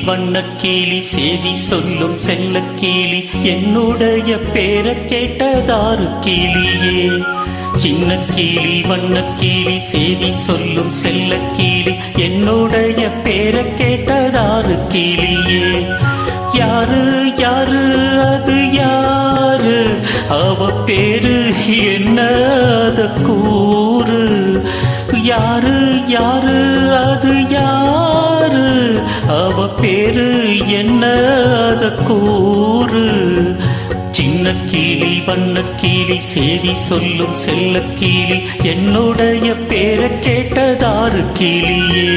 வண்ணக்கிளி செய்தி சொல்லும் செல்லக்கிளி என்னுடைய பேரை கேட்டதாரு கிளியே. சின்ன கிளி வண்ணக்கிளி செய்தி சொல்லும் செல்லக்கிளி என்னுடைய பேரை கேட்டதாரு கிளியே. யாரு யாரு அது யாரு, அவ பேரு என்ன அத கூறு. யாரு யாரு அது யாரு, அவ பேரு என்ன அத கூறு. சின்ன கிளி வண்ணக்கிளி செய்தி சொல்லும் செல்லக்கிளி என்னுடைய பேரை கேட்டதாரு கிளியே.